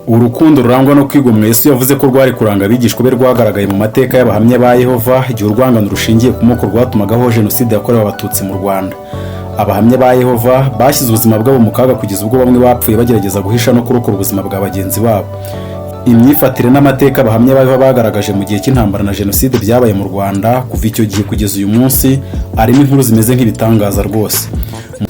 Urukundo rurangwa no kwigomwa Yesu yavuze ko rwari kuranga abigishwa be rwagaragaye mu mateka y'abahamya ba Yehova igihe urwangano rushingiye ku moko rwatumagaho jenoside yakorewe abatutsi mu Rwanda. Abahamya ba Yehova bashyize ubuzima bwabo mu kaga kugeza ubwo bamwe bapfuye bagerageza guhisha no kurokora ubuzima bwa bagenzi babo. Imyifatire n'amateka abahamya ba Yehova bagaragaje mu gihe cy'intambara na jenoside byabaye mu Rwanda kuva icyo gihe kugeza uyu munsi arimo inkuru zimeze nk'ibitangaza rwose.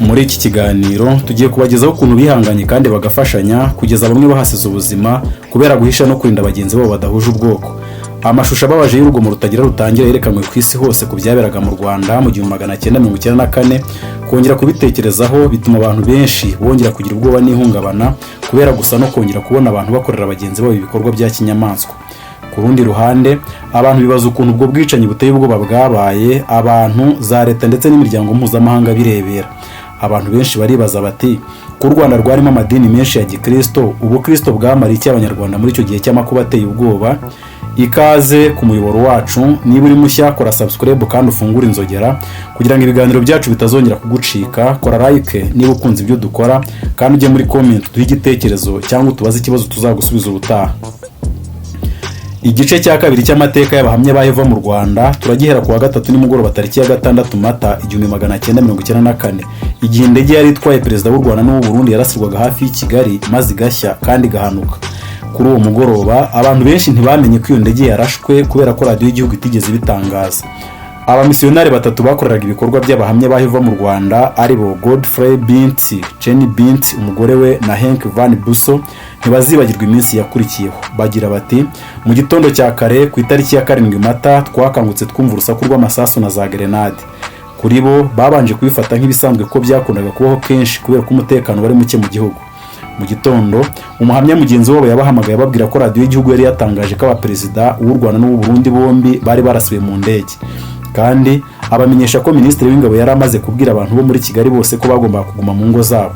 Muri iki kiganiro tugiye kubagezaho ukuntu bihanganye kandi bagafashanya kugeza bamwe bahasize ubuzima kubera guhisha no kurinda bagenzi babo badahuje ubwoko. Amashusho ababaje y'urugomo rutagira rutangira yerekanwe ku isi hose ku byaberaga mu Rwanda mu 1994. Kongera kubitekerezaho bituma abantu benshi bongera kugira ubwoba n'ihungabana kubera gusa no kongera kubona abantu bakorera bagenzi babo ibikorwa bya kinyamaswa. Ku rundi ruhande abantu bibaza ukuntu ubwo bwicanyi buteye ubwoba bwabaye abantu za leta ndetse n'imiryango mpuzamahanga birebera. Abantu benshi baribaza bati ku Rwanda rwarimo amadini menshi ya Gikristo, ubukristo bwamara iki abanyarwanda muri icyo gihe cy'amakuba ateye ubwoba? Ikaze ku muyoboro wacu, niba uri mushya kora subscribe kandi ufungure inzogera kugira ngo ibiganiro byacu bitazongera kugucika. Kora like niba ukunze ibyo dukora kandi ujye muri comment duhe igitekerezo cyangwa utubaze ikibazo tuzagusubiza ubutaha. Igice cya kabiri cy'amateka y'abahamya ba Yehova mu Rwanda turagihera ku wa gatatu nimugoroba tariki ya 6 Mata 1994, igihe indege yari itwaye perezida w'u Rwanda n'uw'u Burundi yarasirwaga hafi y'i Kigali maze igashya kandi igahanuka. Kuri uwo mugoroba abantu benshi ntibamenye ko iyo ndege yarashwe kubera ko radiyo y'igihugu itigeze ibitangaza. Abamisiyonari batatu bakoreraga ibikorwa by'abahamya ba Yehova mu Rwanda aribo Godfrey Bint, Jenny Bint umugore we na Henk Van Busso ntibazibagirwa iminsi yakurikiyeho. Bagira bati mu gitondo cya kare ku itariki ya 7 Mata twakangutse twumva urusaku rw'amasasu na za grenade. Kuri bo babanje kubifata nk'ibisanzwe ko byakundaga kubaho kenshi kubera ko umutekano wari muke mu gihugu. Mu gitondo umuhamya mugenzi wabo yabahamagaye ababwira ko radiyo y'igihugu yari yatangaje ko abaperezida w'u Rwanda n'uw'u Burundi bombi bari barasiwe mu ndege, kandi abamenyesha ko minisitiri w'ingabo yari amaze kubwira abantu bo muri Kigali bose ko bagomba kuguma mu ngo zabo.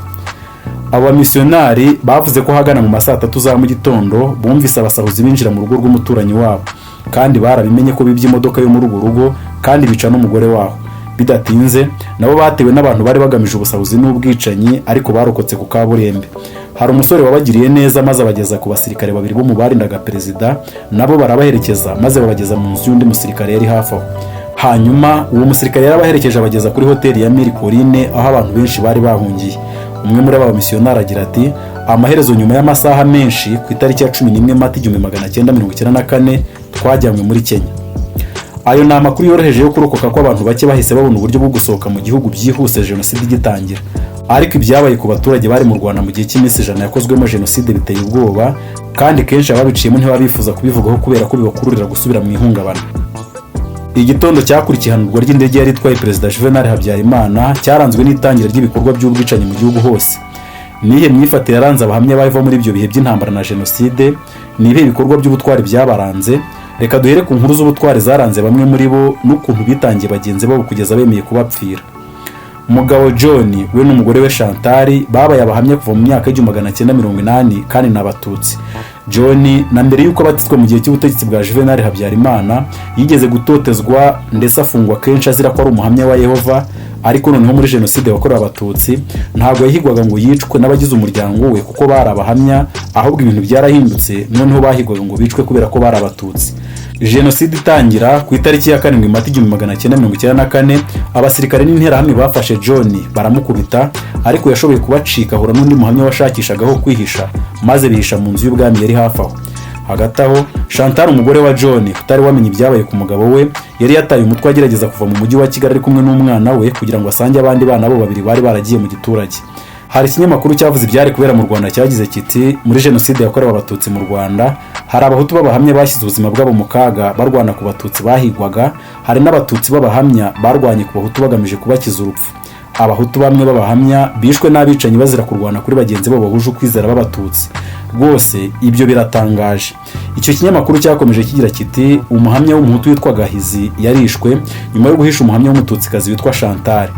Aba missionari bavuze ko hagana mu masaa 3 za mu gitondo bumvise abasahuzi binjira mu rugo rw'umuturanyi wabo, kandi barabimenye ko bibye imodoka yo muri urwo rugo kandi bica n'umugore waho. Bidatinze nabo batewe n'abantu bari bagamije ubusahuzi n'ubwicanyi ariko barokotse ku kaburembe. Hari umusore wabagiriye neza maze abageza ku basirikare babiri bo mu barindaga perezida, nabo barabaherekeza maze babageza mu nzu y'undi musirikare yari hafi aho. Hanyuma uwo musirikare yarabaherekeje abageza kuri hoteli ya Mille Collines aho abantu benshi bari bahungiye. Umwe muri aba missionari agira ati amaherezo nyuma y'amasaha menshi ku itariki ya 11 Mata 1994 twajyanywe muri Kenya. Ayo ni amakuru yoroheje yo kurokoka ko abantu bake bahise babona uburyo bwo gusohoka mu gihugu byihuse jenoside igitangira. Ariko ibyabaye ku baturage bari mu Rwanda mu gihe cy'iminsi 100 yakozwemo jenoside biteye ubwoba, kandi kenshi ababiciyemo ntibabifuza kubivugaho kubera ko bibakururira gusubira mu ihungabana. Igitondo cyakurikiye ihanurwa ry'indege yari itwaye perezida Juvenal Habyarimana cyaranzwe n'itangira ry'ibikorwa by'ubwicanyi mu gihugu hose. Nihe myifatire yaranze abahamya ba Yehova muri ibyo bihe by'intambara na jenoside? Nihe ibikorwa by'ubutwari byabaranze? Reka duhere ku nkuru z'ubutwari zaranze bamwe muri bo n'ukuntu bitangiye bagenzi babo kugeza bemeye kubapfira. Umugabo John we n'umugore we Chantal babaye abahamya kuva mu myaka y'1980 kandi n'abatutsi. John na mbere yuko abatizwa mu gihe cy'ubutegetsi bwa Juvenal Habyarimana yigeze gutotezwa ndetse afungwa kenshi azira ko ari umuhamya wa Yehova, ariko noneho muri jenoside yakorewe abatutsi ntabwo yahigwaga ngo yicwe n'abagize umuryango we kuko bari abahamya, ahubwo ibintu byarahindutse noneho bahigwaga ngo bicwe kubera ko bari abatutsi. Jenoside itangira ku itariki ya 7 Mata 1994, abasirikare n'interahamwe bafashe John baramukubita, ariko yashoboye kubacika ahura n'undi muhamya washakishagaho kwihisha maze bihisha mu nzu y'ubwami yari hafi aho. Hagati aho Chantal umugore wa John utari wamenye ibyabaye ku mugabo we yari yataye umutwe agerageza kuva mu mujyi wa Kigali ari kumwe n'umwana we kugira ngo asange abandi bana bo babiri bari baragiye mu giturage. Hari ikinyamakuru cyavuze ibyari kubera mu Rwanda cyagize kiti muri jenoside yakorewe abatutsi mu Rwanda hari abahutu b'abahamya bashyize ubuzima bwabo mu kaga barwana ku batutsi bahigwaga, hari n'abatutsi b'abahamya barwanye ku bahutu bagamije kubakiza urupfu. Abahutu bamwe b'abahamya bishwe n'abicanyi bazira kurwana kuri bagenzi babo bahuje ukwizera b'abatutsi. Rwose ibyo biratangaje. Icyo kinyamakuru cyakomeje kigira kiti umuhamya w'umuhutu witwa Gahizi yarishwe nyuma yo guhisha umuhamya w'umututsikazi witwa Chantal.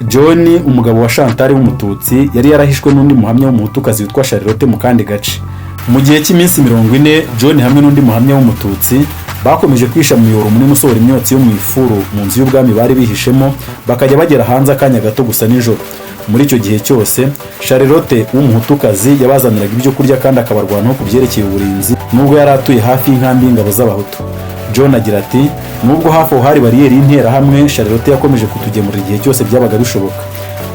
John umugabo wa Chantal w'umututsi yari yarahishwe n'undi muhamya w'umuhutukazi witwa Charlotte mu kandi gace. Mu gihe cy'iminsi 40 John hamwe n'undi muhamya w'umututsi bakomeje kwisha mu muyoboro munini usohora imyotsi yo mu ifuru mu nzu y'ubwami bari bihishemo, bakajya bagera hanze akanya gato gusa nijoro. Muri icyo gihe cyose Charlotte w'umuhutukazi yabazaniraga ibyo kurya kandi akabarwanaho ku byerekeye uburinzi, nubwo yari atuye hafi y'inkambi y'ingabo z'abahutu. John agira ati nubwo hafi aho hari bariyeri y'interahamwe, Charlotte yakomeje kutugemurira igihe cyose byabaga bishoboka.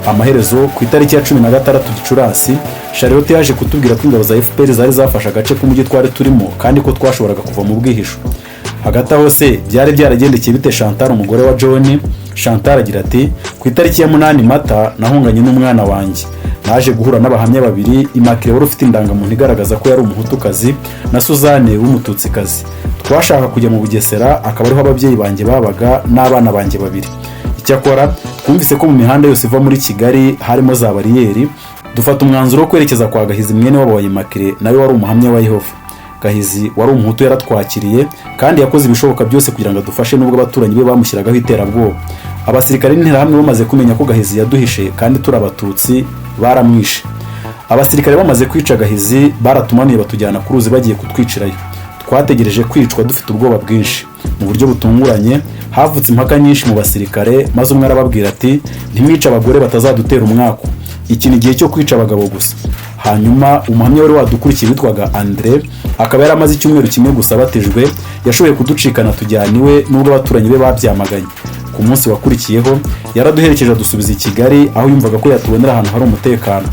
Amaherezo ku itariki ya 16 Gicurasi, Charlotte yaje kutubwira ko ingabo za FPR zari zafashe agace k'umujyi twari turimo kandi ko twashoboraga kuva mu bwihisho. Hagati aho se byari byaragendekeye bite Chantal umugore wa John? Chantal agira ati ku itariki ya 8 Mata nahunganye n'umwana wanjye, naje guhura n'abahamya babiri, Immaculée wari ufite indangamuntu igaragaza ko yari umuhutukazi na Suzanne w'umututsikazi. Twashaka kujya mu Bugesera, akaba ariho ababyeyi banjye babaga n'abana banjye babiri. Icyakora twumvise ko mu mihanda yose iva muri Kigali harimo za bariyeri, dufata umwanzuro wo kwerekeza kwa Gahizi mwene wabo wa Immaculée, nawe wari umuhamya wa Yehova. Gahizi wari umuhutu yaratwakiriye kandi yakoze ibishoboka byose kugira ngo adufashe, nubwo abaturanyi be bamushyiragaho iterabwoba. Abasirikare n'interahamwe bamaze kumenya ko Gahizi yaduhishe kandi turi abatutsi, baramwishe. Abasirikare bamaze kwica Gahizi baratumanuye batujyana ku ruzi bagiye kutwicirayo. Twategereje kwicwa dufite ubwoba bwinshi. Mu buryo butunguranye havutse impaka nyinshi mu basirikare, maze umwe arababwira ati ntimwice abagore batazadutera umwaku, iki ni igihe cyo kwica abagabo gusa. Hanyuma umuhamya wari wadukurikiye witwaga André, akaba yaramaze icyumweru kimwe gusa batijwe, yashoboye kuducikana tujyana iwe nubwo abaturanyi be babyamaganye. Ku munsi wakurikiyeho yaraduherekeje adusubiza i Kigali, aho yumvaga ko yatubonera ahantu hari umutekano.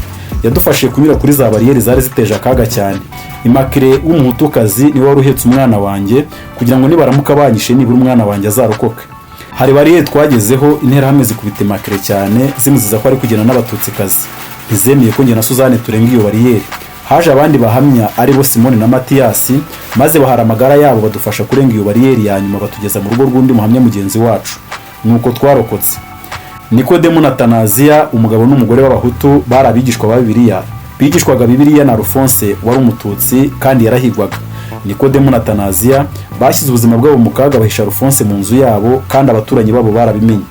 Yadufashije kunyura kuri za bariyeri zari ziteje akaga cyane. Immaculée w'umuhutukazi niwe wari uhetse umwana wanjye kugira ngo nibaramuka banyishe nibura umwana wanjye azarokoke. Hari bariyeri twagezeho, interahamwe zikubita Immaculée cyane zimuziza ko ari kugenda n'abatutsikazi. Ntizemeye ko njye na Suzanne turenga iyo bariyeri. Haje abandi bahamya ari bo Simone na Matiyasi, maze bahara amagara yabo badufasha kurenga iyo bariyeri, ya nyuma batugeza mu rugo rw'undi muhamya mugenzi wacu. Nuko twarokotse. Nikodemu na Tanaziya, umugabo n'umugore w'abahutu, bari abigishwa ba Bibiliya. Bigishwaga Bibiliya na Alphonse wari umututsi kandi yarahigwaga. Nikodemu na Tanaziya bashyize ubuzima bwabo mu kaga, bahisha Alphonse mu nzu yabo kandi abaturanyi babo barabimenye.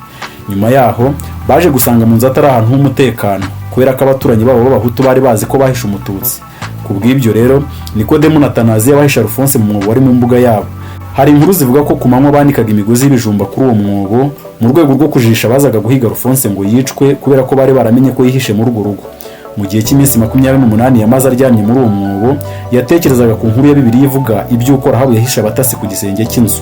Nyuma yaho baje gusanga mu nzu atari ahantu h'umutekano, kubera ko abaturanyi babo b'abahutu bari bazi ko bahisha umututsi. Kubw'ibyo rero Nikodemu na Tanaziya bahisha Alphonse mu mwobo wari mu mbuga yabo. Hari inkuru zivuga ko ku manywa banikaga imigozi y'ibijumba kuri uwo mwobo mu rwego rwo kujisha bazaga guhiga Alphonse ngo yicwe, kubera ko bari baramenye ko yihishe muri urwo rugo. Mu gihe cy'iminsi 28 yamaze aryamye muri uwo mwobo, yatekerezaga ku nkuru ya Bibiliya ivuga iby'uko Rahabu yahishe abatasi ku gisenge cy'inzu.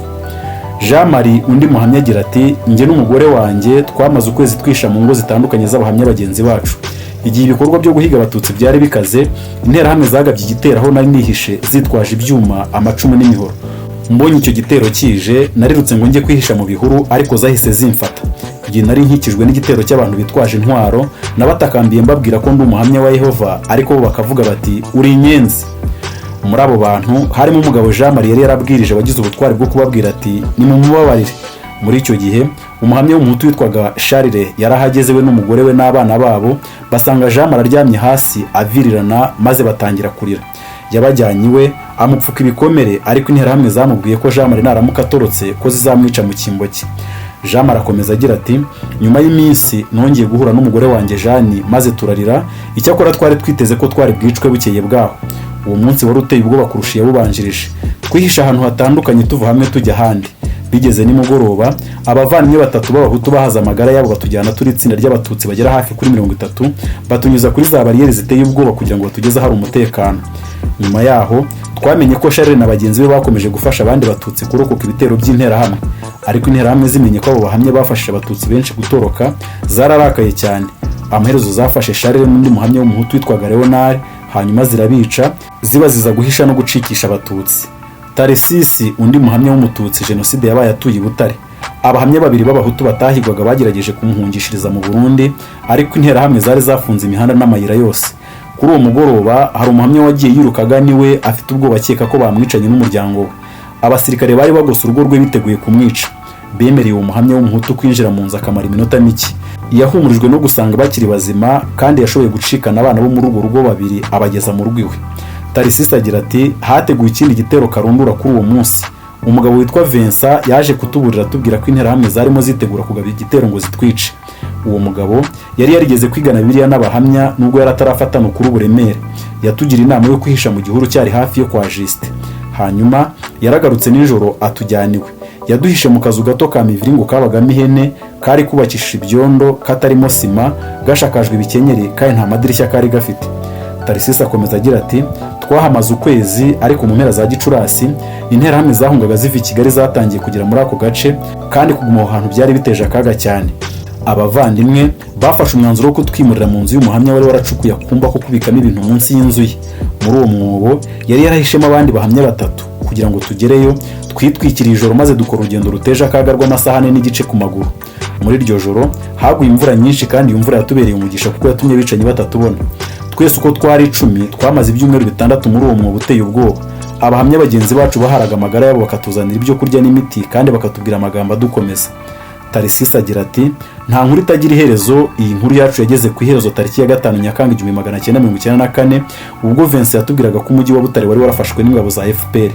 Jean Marie undi muhamya agira ati njye n'umugore wanjye twamaze ukwezi twisha mu ngo zitandukanye z'abahamya bagenzi bacu. Igihe ibikorwa byo guhiga abatutsi byari bikaze, interahamwe zagabye igitero aho nari nihishe zitwaje ibyuma, amacumu n'imihoro. Mbonye icyo gitero kije, narirutse ngo njye kwihisha mu bihuru, ariko zahise zimfata. Igihe nari nkikijwe n'igitero cy'abantu bitwaje intwaro, nabatakambiye mbabwira ko ndi umuhamya wa Yehova, ariko bo bakavuga bati uri inyenzi. Muri abo bantu harimo umugabo Jean Marie yari yarabwirije abagize ubutwari bwo kubabwira ati nimumubabarire. Muri icyo gihe umuhamya w'umuhutu witwaga Charles yarahageze we n'umugore we n'abana babo, basanga Jean Marie aryamye hasi avirirana, maze batangira kurira. Yabajyanye iwe amupfuka ibikomere, ariko interahamwe zamubwiye ko Jean Marie naramuka atorotse ko zizamwica mu cyimbo cye. Jean Marie akomeza agira ati nyuma y'iminsi nongeye guhura n'umugore wanjye Jeanne, maze turarira. Icyakora twari twiteze ko twari bwicwe bukeye bwaho. Uwo munsi wari uteye ubwoba kurusha yabubanjirije. Twihisha ahantu hatandukanye tuva hamwe tujya ahandi. Bigeze nimugoroba, abavandimwe batatu b'abahutu bahaza amagara yabo batujyana turi itsinda ry'abatutsi bagera hafi kuri 30, batunyuza kuri za bariyeri ziteye ubwoba kugira ngo batugeze hari umutekano. Nyuma yaho twamenye ko Charles na bagenzi be bakomeje gufasha abandi batutsi kurokoka ibitero by'interahamwe, ariko interahamwe zimenye ko abo bahamye bafashije abatutsi benshi gutoroka, zararakaye cyane. Amaherezo zafashe Charles n'undi muhamya w'umuhutu witwaga Leonard, hanyuma zirabica, zibaziza guhisha no gucikisha abatutsi. Taresisi undi muhamya w'umututsi jenoside yabaye atuye i Butare. Abahamya babiri b'abahutu batahigwaga bagerageje kumuhungishiriza mu Burundi, ariko interahamwe zari zafunze imihanda n'amayira yose. Kuri uwo mugoroba hari umuhamya wagiye yirukaga niwe afite ubwoba akeka ko bamwicanye n'umuryango we. Abasirikare bari bagose urugo rwe biteguye kumwica. Bemereye uwo muhamya w'umuhutu kwinjira mu nzu akamara iminota mike. Yahumurijwe no gusanga bakiri bazima kandi yashoboye gucikana abana bo muri urwo rugo babiri abageza mu rugo iwe. Tarisisi agira ati hateguye ikindi gitero karundura kuri uwo munsi. Umugabo witwa Vincent yaje kutuburira tubwira ko interahamwe zarimo zitegura kugaba igitero ngo zitwice. Uwo mugabo yari yarigeze kwigana Bibiliya n'abahamya nubwo yari atarafatana kuri uburemere. Yatugira inama yo kwihisha mu gihuru cyari hafi yo kwa Juste. hanyuma yaragarutse nijoro atujyana iwe. Yaduhishe mu kazu gato ka miviringo kabagamo ihene, kari kubakishije ibyondo, katarimo sima, gashakajwe ibikenyeri, kandi nta madirishya kari gafite. Tarisisi akomeza agira ati twahamaze ukwezi, ariko mu mpera za Gicurasi interahamwe zahungaga ziva i Kigali zatangiye kugera muri ako gace, kandi kuguma aho hantu byari biteje akaga cyane. Abavandimwe bafashe umwanzuro wo kutwimurira mu nzu y'umuhamya wari waracukuye akumba ko kubikamo ibintu munsi y'inzu ye. Muri uwo mwobo yari yarahishemo abandi bahamya batatu. Kugira ngo tugereyo twitwikiriye ijoro maze dukora urugendo ruteje akaga rw'amasaha ane n'igice ku maguru. Muri iryo joro haguye imvura nyinshi, kandi iyo mvura yatubereye umugisha kuko yatumye abicanyi batatubona. Twese uko twari 10 twamaze ibyumweru 6 muri uwo mwobo uteye ubwoba. Abahamya bagenzi bacu baharaga amagara yabo bakatuzanira ibyo kurya n'imiti, kandi bakatubwira amagambo adukomeza. Tarisisi agira ati nta nkuru itagira iherezo. Iyi nkuru yacu yageze ku iherezo tariki ya 5 Nyakanga 1994, ubwo Vincent yatubwiraga ko umujyi wa Butare wari warafashwe n'ingabo za FPR.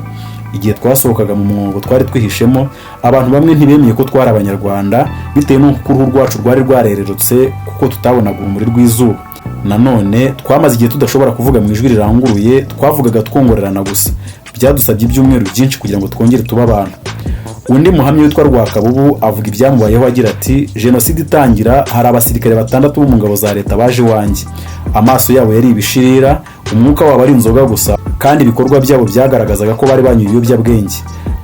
Igihe twasohokaga mu mwobo twari twihishemo, abantu bamwe ntibemeye ko twari abanyarwanda bitewe n'uko uruhu rwacu rwari rwarererutse kuko tutabonaga urumuri rw'izuba. Nanone twamaze igihe tudashobora kuvuga mu ijwi riranguruye, twavugaga twongorerana gusa. Byadusabye ibyumweru byinshi kugira ngo twongere tuba abantu. Undi muhamya witwa Rwakabubu avuga ibyamubayeho agira ati jenoside itangira hari abasirikare 6 bo mu ngabo za leta baje iwanjye. Amaso yabo yari ibishirira, umwuka wabo ari inzoga gusa, kandi ibikorwa byabo byagaragazaga ko bari banyuye ibiyobyabwenge.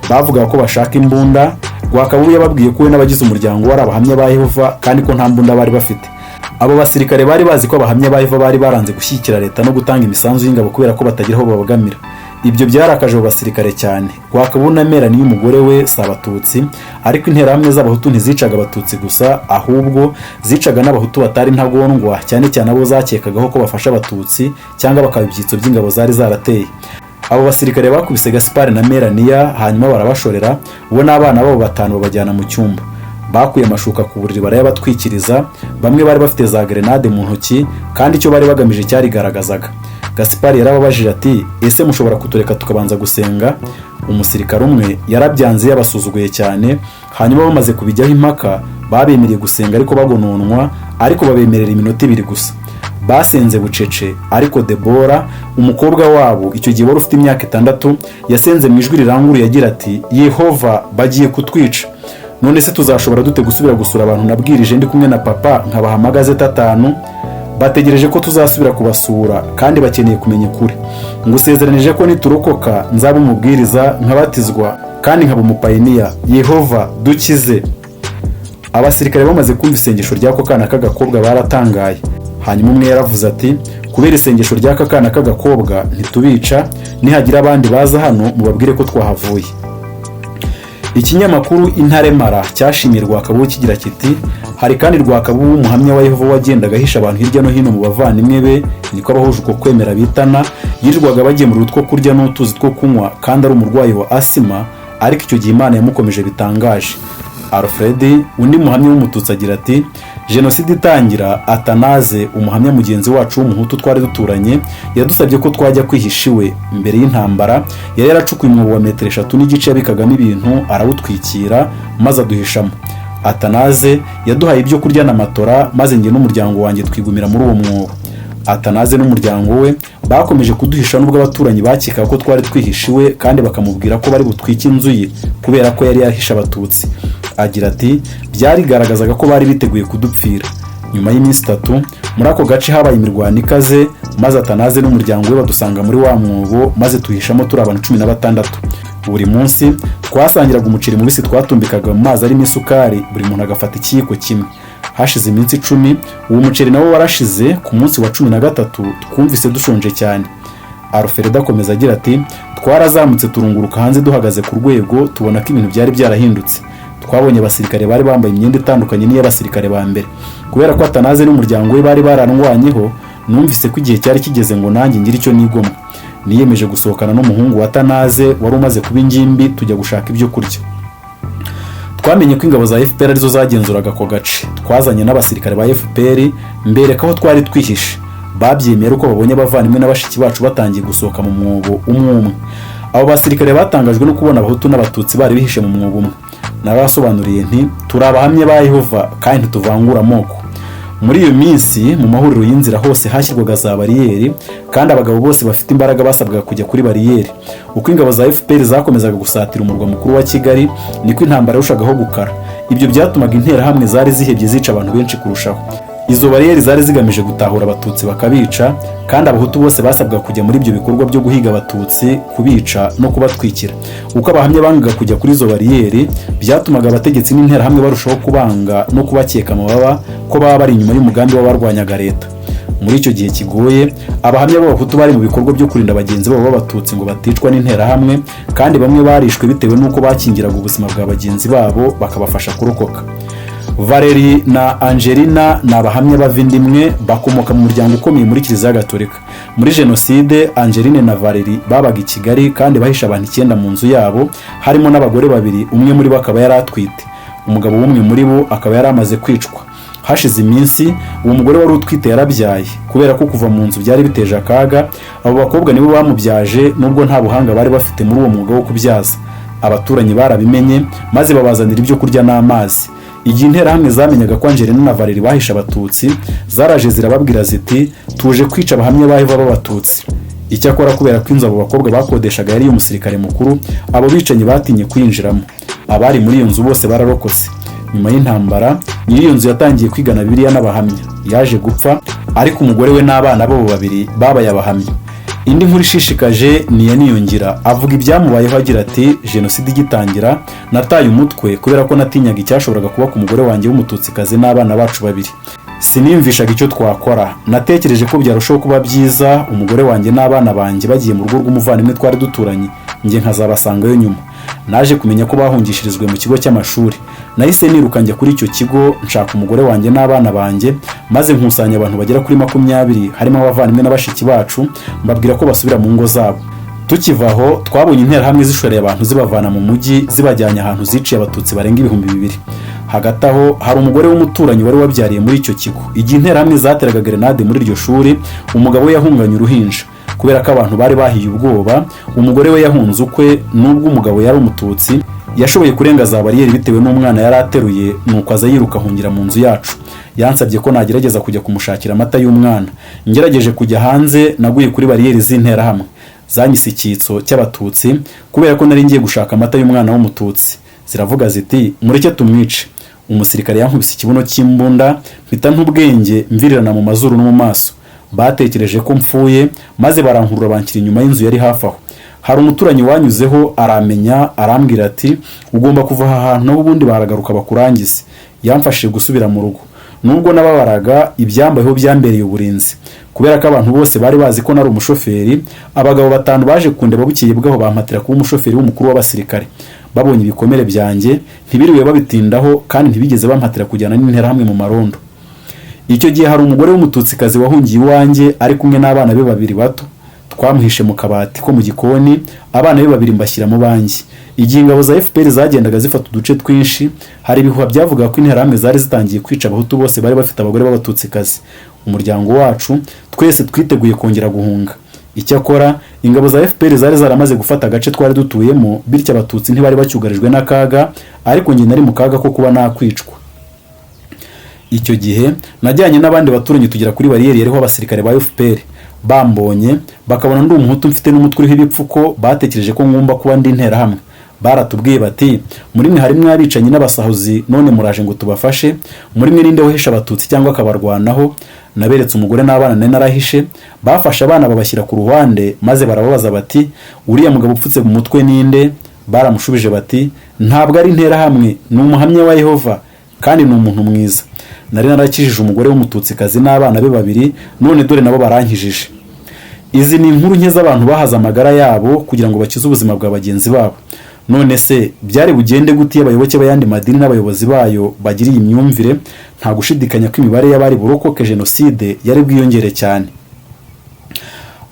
Bavuga ko bashaka imbunda. Rwakabubu yababwiye ko we n'abagize umuryango wari abahamya ba Yehova, kandi ko nta mbunda bari bafite. Abo basirikare bari bazi ko abahamya ba Yehova bari baranze gushyigikira leta no gutanga imisanzu y'ingabo kubera ko batagira aho babagamira. Ibyo byarakaje abo basirikare cyane. Rwakabubu na Mera niyo umugore we si Abatutsi, ariko interahamwe z'Abahutu ntizicaga Abatutsi gusa, ahubwo zicaga n'Abahutu batari ntagondwa, cyane cyane abo zakekagaho ko bafasha Abatutsi cyangwa bakaba ibyitso by'ingabo zari zarateye. Abo basirikare bakubise Gaspard na Melania, hanyuma barabashorera, bo n'abana babo 5 babajyana mu cyumba. Bakuye amashuka ku buriri barayabatwikiriza. Bamwe bari bafite za grenade mu ntoki, kandi icyo bari bagamije cyarigaragazaga. Gaspard yarababajije ati ese mushobora kutureka tukabanza gusenga? Umusirikare umwe yarabyanze yabasuzuguye cyane, hanyuma bamaze kubijyaho impaka babemereye gusenga ariko bagononwa, ariko babemerera iminota 2 gusa. Basenze bucece, ariko Debora umukobwa wabo icyo gihe wari ufite imyaka 6 yasenze mu ijwi riranguruye agira ati Yehova bagiye kutwica. None se tuzashobora dute gusubira gusura abantu nabwirije ndi kumwe na papa nkabaha amagazeti 5? Bategereje ko tuzasubira kubasura, kandi bakeneye kumenya ukuri. Ngusezeranije ko niturokoka nzaba umubwiriza, nkabatizwa, kandi nkaba umupayiniya. Yehova dukize. Abasirikare bamaze kumva isengesho ry'ako kana k'agakobwa baratangaye. Hanyuma umwe yaravuze ati kubera isengesho ry'aka kana k'agakobwa ntitubica, nihagira abandi baza hano mubabwire ko twahavuye. Ikinyamakuru Intaremara cyashimye Rwakabubu kigira kiti hari kandi Rwakabubu umuhamya wa Yehova wagendaga ahisha abantu hirya no hino mu bavandimwe be, niko abahuje uko kwemera bitana, yirirwaga bagemura utwo kurya n'utuzi two kunywa, kandi ari umurwayi wa asima, ariko icyo gihe Imana yamukomeje bitangaje. Alfred undi muhamya w'umututsi agira ati jenoside itangira Atanaze umuhamya mugenzi wacu w'umuhutu twari duturanye yadusabye ko twajya kwihisha iwe. Mbere y'intambara yari yaracukuye umwobo wa 3 n'igice yabikagamo ibintu arawutwikira maze aduhishamo. Atanaze yaduhaye ibyo kurya na matora, maze njye n'umuryango wanjye twigumira muri uwo mwobo. Atanaze n'umuryango we bakomeje kuduhisha nubwo abaturanyi bakeka ko twari twihishiwe, kandi bakamubwira ko bari butwike inzu ye kubera ko yari yahisha Abatutsi. Agira ati byarigaragazaga ko bari biteguye kudupfira. Nyuma y'iminsi 3 muri ako gace habaye imirwano ikaze, maze Atanaze n'umuryango we badusanga muri wa mwobo, maze tuhishamo turi abantu 16. Buri munsi twasangiraga umuceri mubisi twatumbikaga mu mazi arimo isukari, buri muntu agafata ikiyiko kimwe. Hashize iminsi 10 uwo muceri nawo warashize. Ku munsi wa 13 twumvise dushonje cyane. Alfred akomeza agira ati twarazamutse turunguruka hanze duhagaze ku rwego, tubona ko ibintu byari byarahindutse. Twabonye abasirikare bari bambaye imyenda itandukanye n'iy'abasirikare ba mbere. Kubera ko Atanaze n'umuryango we bari barandwanyeho, numvise ko igihe cyari kigeze ngo nanjye ngira icyo nigomwa. Niyemeje gusohokana n'umuhungu wa Atanaze wari umaze kuba ingimbi, tujya gushaka ibyo kurya. Twamenye ko ingabo za FPR arizo zagenzuraga ako gace. Twazanye n'abasirikare ba FPR mbereka aho twari twihishe. Babyemera uko babonye abavandimwe n'abashiki bacu batangiye gusohoka mu mwobo umwe. Abo basirikare batangajwe no kubona Abahutu n'Abatutsi bari bihishe mu mwobo umwe. Narabasobanuriye nti turi abahamya ba Yehova kandi ntituvangura amoko. Muri iyo minsi mu mahuriro y'inzira hose hashyirwaga za bariyeri, kandi abagabo bose bafite imbaraga basabwaga kujya kuri bariyeri. Uko ingabo za FPR zakomezaga gusatira umurwa mukuru wa Kigali, niko intambara yarushagaho gukara. Ibyo byatumaga interahamwe zari zihebye zica abantu benshi kurushaho. Izo bariyeri zari zigamije gutahura abatutsi bakabica, kandi abahutu bose basabwaga kujya muri ibyo bikorwa byo guhiga abatutsi, kubica no kubatwikira. Uko abahamya bangaga kujya kuri izo bariyeri, byatumaga abategetsi n'interahamwe barushaho kubanga no kubakeka amababa ko baba bari inyuma y'umugambi w'abarwanyaga leta. Muri icyo gihe kigoye, abahamya b'abahutu bari mu bikorwa byo kurinda bagenzi babo b'abatutsi ngo baticwa n'interahamwe, kandi bamwe barishwe bitewe n'uko bakingiraga ubuzima bwa bagenzi babo bakabafasha kurokoka. Valeri na Angelina ni abahamya b'avindimwe bakomoka mu muryango ukomeye muri Kiliziya Gatolika. Muri Jenoside, Angeline na Valeri babaga i Kigali kandi bahisha abantu 9 mu nzu yabo, harimo n'abagore 2, umwe muri bo akaba yari atwite. Umugabo w'umwe muri bo akaba yari amaze kwicwa. Hashize iminsi, uwo mugore wari utwite yarabyaye, kubera ko kuva mu nzu byari biteje akaga. Abo bakobwa nibo bamubyaje nubwo nta buhanga bari bafite muri uwo mwuga wo kubyaza. Abaturanyi barabimenye maze babazanira ibyo kurya n'amazi. Igihe interahamwe zamenyaga ko Angelina na Valeri bahisha abatutsi, zaraje zirababwira ziti tuje kwica abahamya bahiva b'abatutsi. Icyakora kubera ko inzu abo bakobwa bakodeshaga yari umusirikare mukuru, abo bicanyi batinye kwinjiramo. Abari muri iyo nzu bose bararokotse. Nyuma y'intambara, nyiri iyo nzu yatangiye kwigana Bibiliya n'abahamya. Yaje gupfa, ariko umugore we n'abana babo 2 babaye abahamya. Indi nkuru ishishikaje ni ya Niyongira, avuga ibyamubayeho agira ati Jenoside igitangira nataye umutwe kubera ko natinyaga icyashoboraga kuba ku mugore wanjye w'umututsikazi n'abana bacu 2. Sinimvishaga icyo twakora, natekereje ko byarushaho kuba byiza umugore wanjye n'abana banjye bagiye mu rugo rw'umuvandimwe twari duturanye, nge nkazabasangayo nyuma. Naje kumenya ko bahungishirizwe mu kigo cy'amashuri. Nahise niruka njya kuri icyo kigo nshaka umugore wanjye n'abana banjye, maze nkusanya abantu bagera kuri 20 harimo abavandimwe n'abashiki bacu, mbabwira ko basubira mu ngo zabo. Tukivaho twabonye interahamwe zishoreye abantu zibavana mu mujyi zibajyanye ahantu ziciye abatutsi barenga 2,000. Hagati aho hari umugore w'umuturanyi wari wabyariye muri icyo kigo. Igihe interahamwe zateraga grenade muri iryo shuri, umugabo we yahunganye uruhinja. Kubera ko abantu bari bahiye ubwoba, umugore we yahunze ukwe, nubwo umugabo yari umututsi, yashoboye kurenga za bariyeri bitewe n'umwana yari ateruye, nuko aza yiruka ahungira mu nzu yacu. Yansabye ko nagerageza kujya kumushakira amata y'umwana. Ngerageje kujya hanze, naguye kuri bariyeri z'interahamwe. Zanyise icyitso cy'abatutsi kubera ko nari ngiye gushaka amata y'umwana w'umututsi. Ziravuga ziti mureke tumwice. Umusirikare yankubise ikibuno cy'imbunda, mpita ntubwenge mvirirana mu mazuru no mu maso. Batekereje ko mpfuye, maze barankurura banshyira inyuma y'inzu yari hafi aho. Hari umuturanyi wanyuzeho aramenya, arambwira ati ugomba kuva aha hantu n'ubundi baragaruka bakurangize. Yamfashije gusubira mu rugo. Nubwo nababaraga, ibyambayeho byambereye uburinzi. Kubera ko abantu bose bari bazi ko nari umushoferi, abagabo 5 baje kundeba bukeye bwaho bampatira kuba umushoferi w'umukuru w'abasirikare. Babonye ibikomere byanjye, ntibiriwe babitindaho kandi ntibigeze bampatira kujyana n'interahamwe mu marondo. Icyo gihe hari umugore w'umututsikazi wahungiye iwanjye ari kumwe n'abana be 2 bato. Twamuhishe mu kabati ko mu gikoni, abana be 2 mbashyira mu banjye. Igihe ingabo za FPR zagendaga zifata uduce twinshi, hari ibihuha byavuga ko interahamwe zari zitangiye kwica abahutu bose bari bafite abagore b'abatutsikazi. Umuryango wacu twese twiteguye kongera guhunga. Icyakora ingabo za FPR zari zaramaze gufata agace twari dutuyemo, bityo abatutsi ntibari bacyugarijwe n'akaga, ariko nge nari mu kaga ko kuba nakwicwa. Icyo gihe najyanye n'abandi baturanyi tugera kuri bariyeri yariho abasirikare ba FPR. Bambonye bakabona ndi umuhutu mfite n'umutwe uriho ibipfuko, batekereje ko ngomba kuba ndi interahamwe. Baratubwiye bati muri mwe harimo abicanyi n'abasahuzi, none muraje ngo tubafashe. Muri mwe ninde wohesha abatutsi cyangwa akabarwanaho? Naberetse umugore n'abana nari narahishe. Bafashe abana babashyira ku ruhande, maze barababaza bati uriya mugabo upfutse mu mutwe ninde? Baramushubije bati ntabwo ari interahamwe, ni umuhamya wa Yehova kandi ni umuntu mwiza. Nari narakijije umugore w'umututsikazi n'abana be 2, none dore nabo barankijije. Izi ni inkuru nke z'abantu bahaza amagara yabo kugira ngo bakize ubuzima bwa bagenzi babo. None se byari bugende gutiye abayoboke b'ayandi madini n'abayobozi bayo bagiriye imyumvire? Nta gushidikanya ko imibare y'abari burokoke Jenoside yari bwiyongere cyane.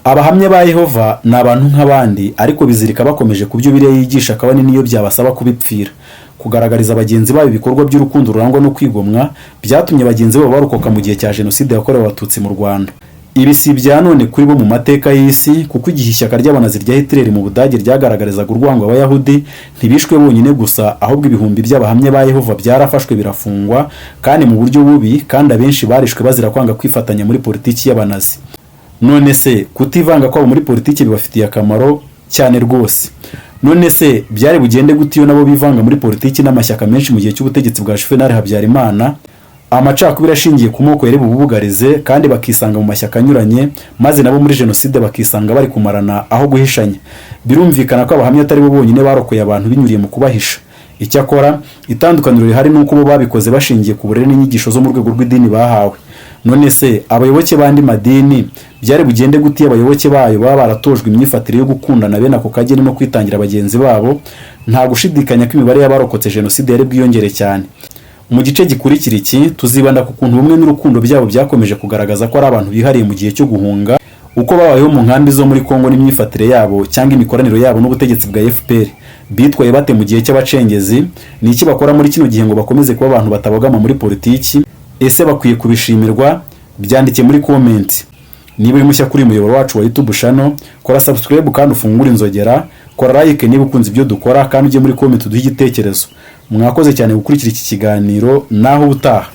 Abahamya ba Yehova ni abantu nk'abandi, ariko bizirika bakomeje kubyo Bibiliya yigisha kabane niyo byabasaba kubipfira. Kugaragariza abagenzi babo ibikorwa by'urukundo rurangwa no kwigomwa byatumye abagenzi babo barokoka mu gihe cya Jenoside yakorewe abatutsi mu Rwanda. Ibi si ibya none kuri bo mu mateka y'isi, kuko igihe ishyaka ry'abanazi rya Hitler mu Budage ryagaragarizaga urwango abayahudi, ntibishwe bonyine gusa, ahubwo ibihumbi by'abahamya ba Yehova byarafashwe birafungwa kandi mu buryo bubi, kandi abenshi barishwe bazira kwanga kwifatanya muri politiki y'abanazi. None se kutivanga kwabo muri politiki bibafitiye akamaro cyane rwose? None se byari bugende gute iyo nabo bivanga muri politiki n'amashyaka menshi mu gihe cy'ubutegetsi bwa Juvenal Habyarimana? Amacakubiri ashingiye ku moko yari bubugarize kandi bakisanga mu mashyaka anyuranye, maze nabo muri jenoside bakisanga bari kumarana aho guhishanya. Birumvikana ko abahamya atari bo bonyine barokoye abantu binyuriye mu kubahisha. Icyakora itandukaniro rihari nuko bo babikoze bashingiye ku burere n'inyigisho zo mu rwego rw'idini bahawe. None se abayoboke b'andi madini byari bugende gute abayoboke bayo baba baratojwe imyifatire yo gukundana bene ako kageni no kwitangira bagenzi babo? Nta gushidikanya ko imibare y'abarokotse jenoside yari bwiyongere cyane. Mu gice gikurikira iki tuzibanda ku kuntu ubumwe n'urukundo byabo byakomeje kugaragaza ko ari abantu bihariye mu gihe cyo guhunga, uko babayeho mu nkambi zo muri Kongo n'imyifatire yabo cyangwa imikoranire yabo n'ubutegetsi bwa FPR. Bitwaye bate mu gihe cy'abacengezi? Ni iki bakora muri kino gihe ngo bakomeze kuba abantu batabogama muri politiki? Ese bakwiye kubishimirwa? Byandike muri comment. Niba uri mushya kuri umuyoboro wacu wa YouTube channel, kora subscribe kandi ufungure inzogera, kora like niba ukunze ibyo dukora, kandi ujye muri comment uduhe igitekerezo. Mwakoze cyane gukurikira iki kiganiro, naho ubutaha.